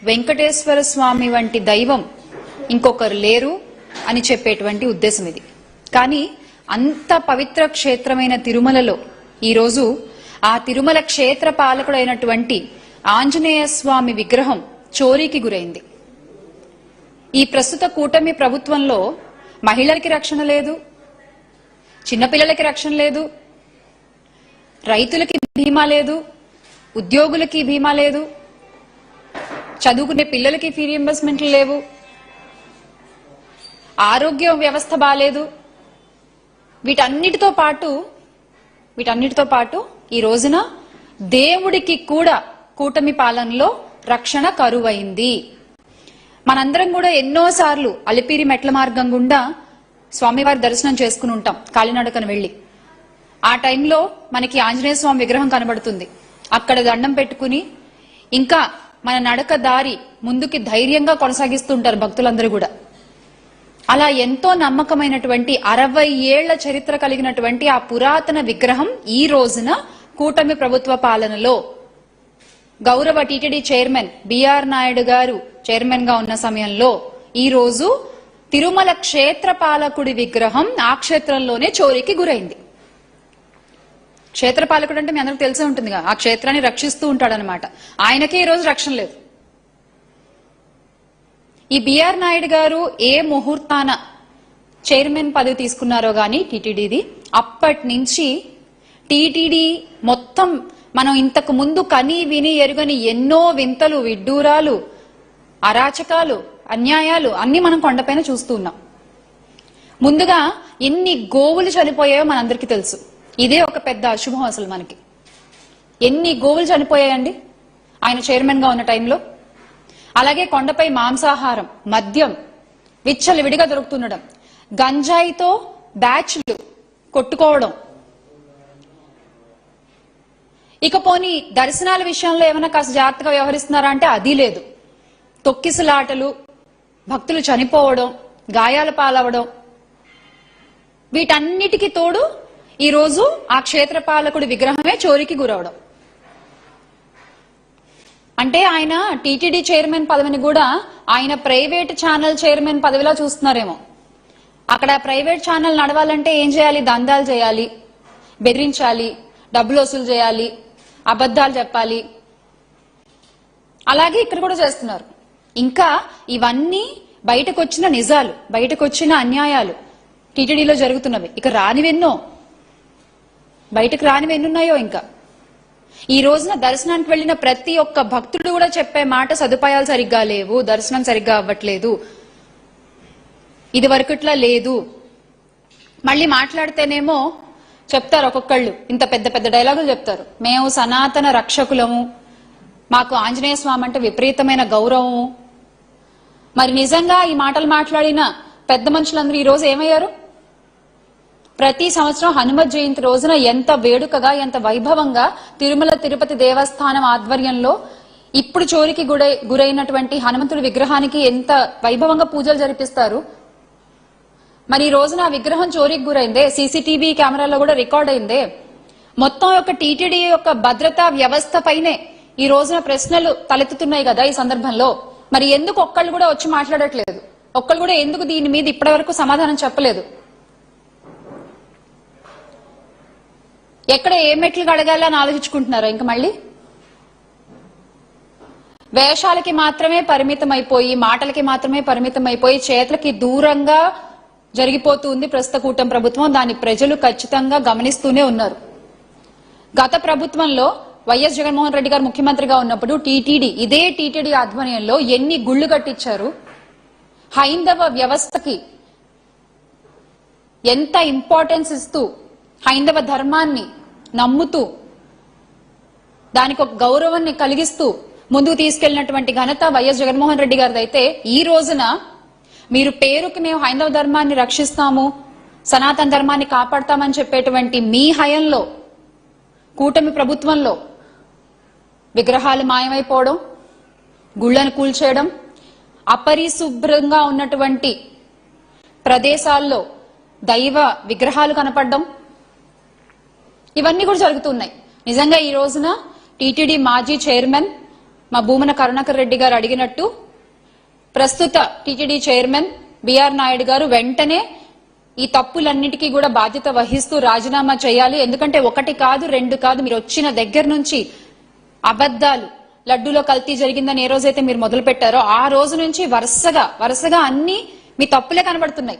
వెంకటేశ్వర స్వామి వంటి దైవం ఇంకొకరు లేరు అని చెప్పేటువంటి ఉద్దేశం ఇది. కానీ అంత పవిత్ర క్షేత్రమైన తిరుమలలో ఈరోజు ఆ తిరుమల క్షేత్ర పాలకుడైనటువంటి ఆంజనేయ స్వామి విగ్రహం చోరీకి గురైంది. ఈ ప్రస్తుత కూటమి ప్రభుత్వంలో మహిళలకి రక్షణ లేదు, చిన్నపిల్లలకి రక్షణ లేదు, రైతులకి బీమా లేదు, ఉద్యోగులకి బీమా లేదు, చదువుకునే పిల్లలకి ఫీ రీయింబర్స్మెంట్లు లేవు, ఆరోగ్య వ్యవస్థ బాలేదు. వీటన్నిటితో పాటు ఈ రోజున దేవుడికి కూడా కూటమి పాలనలో రక్షణ కరువైంది. మనందరం కూడా ఎన్నోసార్లు అలిపిరి మెట్ల మార్గం గుండా స్వామివారి దర్శనం చేసుకుని ఉంటాం కాలినడకను వెళ్లి. ఆ టైంలో మనకి ఆంజనేయ స్వామి విగ్రహం కనబడుతుంది. అక్కడ దండం పెట్టుకుని ఇంకా మన నడక దారి ముందుకి ధైర్యంగా కొనసాగిస్తూ ఉంటారు భక్తులందరూ కూడా. అలా ఎంతో నమ్మకమైనటువంటి 60 ఏళ్ల చరిత్ర కలిగినటువంటి ఆ పురాతన విగ్రహం ఈ రోజున కూటమి ప్రభుత్వ పాలనలో గౌరవ టీటీడీ చైర్మన్ బిఆర్ నాయుడు గారు చైర్మన్ గా ఉన్న సమయంలో ఈ రోజు తిరుమల క్షేత్ర పాలకుడి విగ్రహం ఆ క్షేత్రంలోనే చోరీకి గురైంది. క్షేత్ర పాలకుడు అంటే మీ అందరికి తెలిసే ఉంటుందిగా, ఆ క్షేత్రాన్ని రక్షిస్తూ ఉంటాడనమాట. ఆయనకే ఈ రోజు రక్షణ లేదు. ఈ బిఆర్ నాయుడు గారు ఏ ముహూర్తాన చైర్మన్ పదవి తీసుకున్నారో గాని టీటీడీది, అప్పటి నుంచి టీటీడీ మొత్తం మనం ఇంతకు ముందు కని విని ఎరుగని ఎన్నో వింతలు, విడ్డూరాలు, అరాచకాలు, అన్యాయాలు అన్ని మనం కొండపైన చూస్తూ ఉన్నాం. ముందుగా ఎన్ని గోవులు చనిపోయాయో మనందరికీ తెలుసు. ఇదే ఒక పెద్ద అశుభం అసలు మనకి. ఎన్ని గోవులు చనిపోయాయండి ఆయన చైర్మన్ గా ఉన్న టైంలో. అలాగే కొండపై మాంసాహారం, మద్యం విచ్చలవిడిగా దొరుకుతుండడం, గంజాయితో బ్యాచ్లు కొట్టుకోవడం. ఇక పోనీ దర్శనాల విషయంలో ఏమైనా కాస్త జాగ్రత్తగా వ్యవహరిస్తున్నారా అంటే అది లేదు. తొక్కిసలాటలు, భక్తులు చనిపోవడం, గాయాల పాలవడం, వీటన్నిటికీ తోడు ఈరోజు ఆ క్షేత్రపాలకుడి విగ్రహమే చోరీకి గురవడం. అంటే ఆయన టీటీడీ చైర్మన్ పదవిని కూడా ఆయన ప్రైవేట్ ఛానల్ చైర్మన్ పదవిలా చూస్తున్నారేమో. అక్కడ ప్రైవేట్ ఛానల్ నడవాలంటే ఏం చేయాలి? దందాలు చేయాలి, బెదిరించాలి, డబ్బులు వసూలు చేయాలి, అబద్దాలు చెప్పాలి. అలాగే ఇక్కడ కూడా చేస్తున్నారు. ఇంకా ఇవన్నీ బయటకు వచ్చిన నిజాలు, బయటకు వచ్చిన అన్యాయాలు టీటీడీలో జరుగుతున్నవి. ఇక రానివెన్నో, బయటకు రానివెన్నున్నాయో. ఇంకా ఈ రోజున దర్శనానికి వెళ్లిన ప్రతి ఒక్క భక్తుడు కూడా చెప్పే మాట సదుపాయాలు సరిగ్గా లేవు, దర్శనం సరిగ్గా అవ్వట్లేదు, ఇది వరకుట్లా లేదు. మళ్ళీ మాట్లాడితేనేమో చెప్తారు ఒక్కొక్కళ్ళు, ఇంత పెద్ద పెద్ద డైలాగులు చెప్తారు. మేము సనాతన రక్షకులము, మాకు ఆంజనేయ స్వామి అంటే విపరీతమైన గౌరవము. మరి నిజంగా ఈ మాటలు మాట్లాడిన పెద్ద మనుషులందరూ ఈ రోజు ఏమయ్యారు? ప్రతి సంవత్సరం హనుమత్ జయంతి రోజున ఎంత వేడుకగా, ఎంత వైభవంగా తిరుమల తిరుపతి దేవస్థానం ఆధ్వర్యంలో ఇప్పుడు చోరీకి గురైనటువంటి హనుమంతుడి విగ్రహానికి ఎంత వైభవంగా పూజలు జరిపిస్తారు. మరి ఈ రోజున ఆ విగ్రహం చోరీకి గురైందే, సీసీటీవీ కెమెరాలో కూడా రికార్డ్ అయిందే. మొత్తం యొక్క టీటీడీ యొక్క భద్రతా వ్యవస్థ పైనే ఈ రోజున ప్రశ్నలు తలెత్తుతున్నాయి కదా ఈ సందర్భంలో. మరి ఎందుకు ఒక్కళ్ళు కూడా వచ్చి మాట్లాడట్లేదు? ఒక్కళ్ళు కూడా ఎందుకు దీని మీద ఇప్పటి వరకు సమాధానం చెప్పలేదు? ఎక్కడ ఏ మెట్లు అడగాలని ఆలోచించుకుంటున్నారా? ఇంకా మళ్ళీ వేషాలకి మాత్రమే పరిమితం అయిపోయి, మాటలకి మాత్రమే పరిమితం అయిపోయి, చేతులకి దూరంగా జరిగిపోతుంది ప్రస్తుత కూటమి ప్రభుత్వం. దాన్ని ప్రజలు ఖచ్చితంగా గమనిస్తూనే ఉన్నారు. గత ప్రభుత్వంలో వైఎస్ జగన్మోహన్ రెడ్డి గారు ముఖ్యమంత్రిగా ఉన్నప్పుడు ఇదే టీటీడీ ఆధ్వర్యంలో ఎన్ని గుళ్లు కట్టించారు, హైందవ వ్యవస్థకి ఎంత ఇంపార్టెన్స్ ఇస్తూ, హైందవ ధర్మాన్ని నమ్ముతూ, దానికి ఒక గౌరవాన్ని కలిగిస్తూ ముందుకు తీసుకెళ్లినటువంటి ఘనత వైఎస్ జగన్మోహన్ రెడ్డి గారిది. అయితే ఈ రోజున మీరు పేరుకి మేము హైందవ ధర్మాన్ని రక్షిస్తాము, సనాతన ధర్మాన్ని కాపాడతామని చెప్పేటువంటి మీ హయంలో, కూటమి ప్రభుత్వంలో విగ్రహాలు మాయమైపోవడం, గుళ్లను కూల్చేయడం, అపరిశుభ్రంగా ఉన్నటువంటి ప్రదేశాల్లో దైవ విగ్రహాలు కనపడడం, ఇవన్నీ కూడా జరుగుతున్నాయి. నిజంగా ఈ రోజున టీటీడీ మాజీ చైర్మన్ మా భూమన కరుణాకర్ రెడ్డి గారు అడిగినట్టు ప్రస్తుత టీటీడీ చైర్మన్ బిఆర్ నాయుడు గారు వెంటనే ఈ తప్పులన్నిటికీ కూడా బాధ్యత వహిస్తూ రాజీనామా చేయాలి. ఎందుకంటే ఒకటి కాదు, రెండు కాదు, మీరు వచ్చిన దగ్గర నుంచి అబద్దాలు, లడ్డూలో కల్తీ జరిగిందని ఏ రోజైతే మీరు మొదలు పెట్టారో ఆ రోజు నుంచి వరుసగా అన్ని మీ తప్పులే కనబడుతున్నాయి.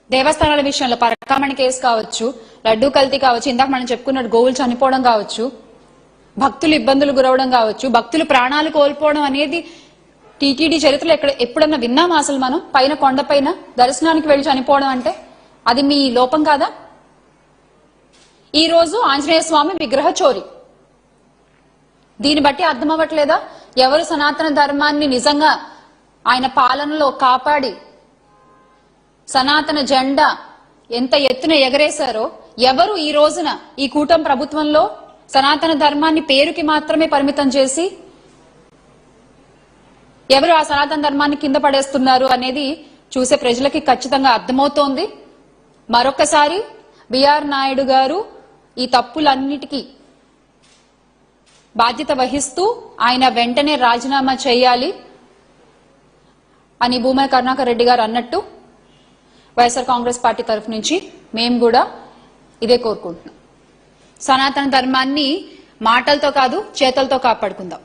దేవస్థానాల విషయంలో పరకామణి కేసు కావచ్చు, లడ్డూ కల్తీ కావచ్చు, ఇందాక మనం చెప్పుకున్నట్టు గోవులు చనిపోవడం కావచ్చు, భక్తులు ఇబ్బందులు గురవడం కావచ్చు, భక్తులు ప్రాణాలు కోల్పోవడం అనేది టీటీడీ చరిత్రలో ఎప్పుడన్నా విన్నామా అసలు? మనం పైన కొండపైన దర్శనానికి వెళ్లి చనిపోవడం అంటే అది మీ లోపం కాదా? ఈ రోజు ఆంజనేయ స్వామి విగ్రహ చోరీ, దీన్ని బట్టి అర్థం అవ్వట్లేదా ఎవరు సనాతన ధర్మాన్ని నిజంగా ఆయన పాలనలో కాపాడి సనాతన జెండా ఎంత ఎత్తున ఎగరేశారో, ఎవరు ఈ రోజున ఈ కూటమి ప్రభుత్వంలో సనాతన ధర్మాన్ని పేరుకి మాత్రమే పరిమితం చేసి ఎవరు ఆ సనాతన ధర్మాన్ని కింద పడేస్తున్నారు అనేది చూసే ప్రజలకి ఖచ్చితంగా అర్థమవుతోంది. మరొకసారి బిఆర్ నాయుడు గారు ఈ తప్పులన్నిటికీ బాధ్యత వహిస్తూ ఆయన వెంటనే రాజీనామా చేయాలి అని భూమన కరుణాకర్ రెడ్డి గారు అన్నట్టు వైఎస్ఆర్ కాంగ్రెస్ పార్టీ తరఫు నుంచి మేము కూడా ఇదే కోరుకుంటున్నాం. సనాతన ధర్మాన్ని మాటలతో కాదు చేతలతో కాపాడుకుందాం.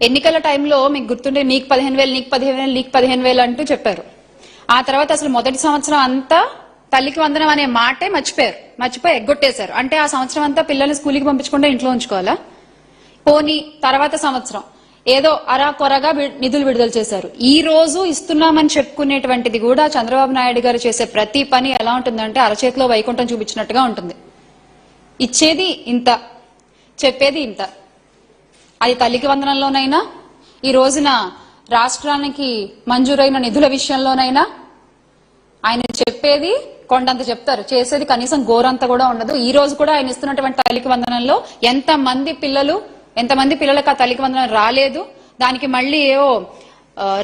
ఎన్నికల టైంలో మీకు గుర్తుంటే నీకు 15,000, నీకు 15,000, నీకు 15,000 అంటూ చెప్పారు. ఆ తర్వాత అసలు మొదటి సంవత్సరం అంతా తల్లికి వందనం అనే మాటే మర్చిపోయి ఎగ్గొట్టేశారు. అంటే ఆ సంవత్సరం అంతా పిల్లల్ని స్కూల్కి పంపించకుండా ఇంట్లో ఉంచుకోవాలా? పోనీ తర్వాత సంవత్సరం ఏదో అరా కొరగా నిధులు విడుదల చేశారు. ఈ రోజు ఇస్తున్నామని చెప్పుకునేటువంటిది కూడా చంద్రబాబు నాయుడు గారు చేసే ప్రతి పని ఎలా ఉంటుందంటే అరచేతిలో వైకుంఠం చూపించినట్టుగా ఉంటుంది. ఇచ్చేది ఇంత, చెప్పేది ఇంత. అది తల్లికి వందనంలోనైనా, ఈ రోజున రాష్ట్రానికి మంజూరైన నిధుల విషయంలోనైనా ఆయన చెప్పేది కొండంత చెప్తారు, చేసేది కనీసం గోరంత కూడా ఉండదు. ఈ రోజు కూడా ఆయన ఇస్తున్నటువంటి తల్లికి వందనంలో ఎంతమంది పిల్లలకు ఆ తల్లికి వందనం రాలేదు, దానికి మళ్ళీ ఏవో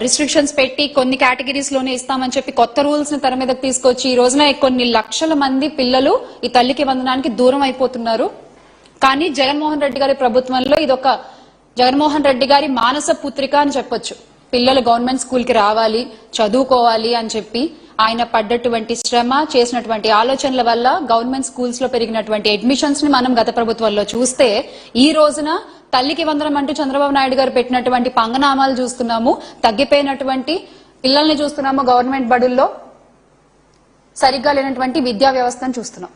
రిస్ట్రిక్షన్స్ పెట్టి కొన్ని కేటగిరీస్ లోనే ఇస్తామని చెప్పి కొత్త రూల్స్ ని తెర మీదకి తీసుకొచ్చి ఈ రోజున కొన్ని లక్షల మంది పిల్లలు ఈ తల్లికి వందనానికి దూరం అయిపోతున్నారు. కానీ జగన్మోహన్ రెడ్డి గారి ప్రభుత్వంలో ఇదొక జగన్మోహన్ రెడ్డి గారి మానస పుత్రిక అని చెప్పొచ్చు. పిల్లలు గవర్నమెంట్ స్కూల్ కి రావాలి, చదువుకోవాలి అని చెప్పి ఆయన పడ్డటువంటి శ్రమ, చేసినటువంటి ఆలోచనల వల్ల గవర్నమెంట్ స్కూల్స్ లో పెరిగినటువంటి అడ్మిషన్స్ ని మనం గత ప్రభుత్వంలో చూస్తే ఈ రోజున తల్లికి వందనం అంటూ చంద్రబాబు నాయుడు గారు పెట్టినటువంటి పంగనామాలు చూస్తున్నాము. తగ్గిపోయినటువంటి పిల్లల్ని చూస్తున్నాము, గవర్నమెంట్ బడుల్లో సరిగ్గా లేనటువంటి విద్యా వ్యవస్థను చూస్తున్నాం.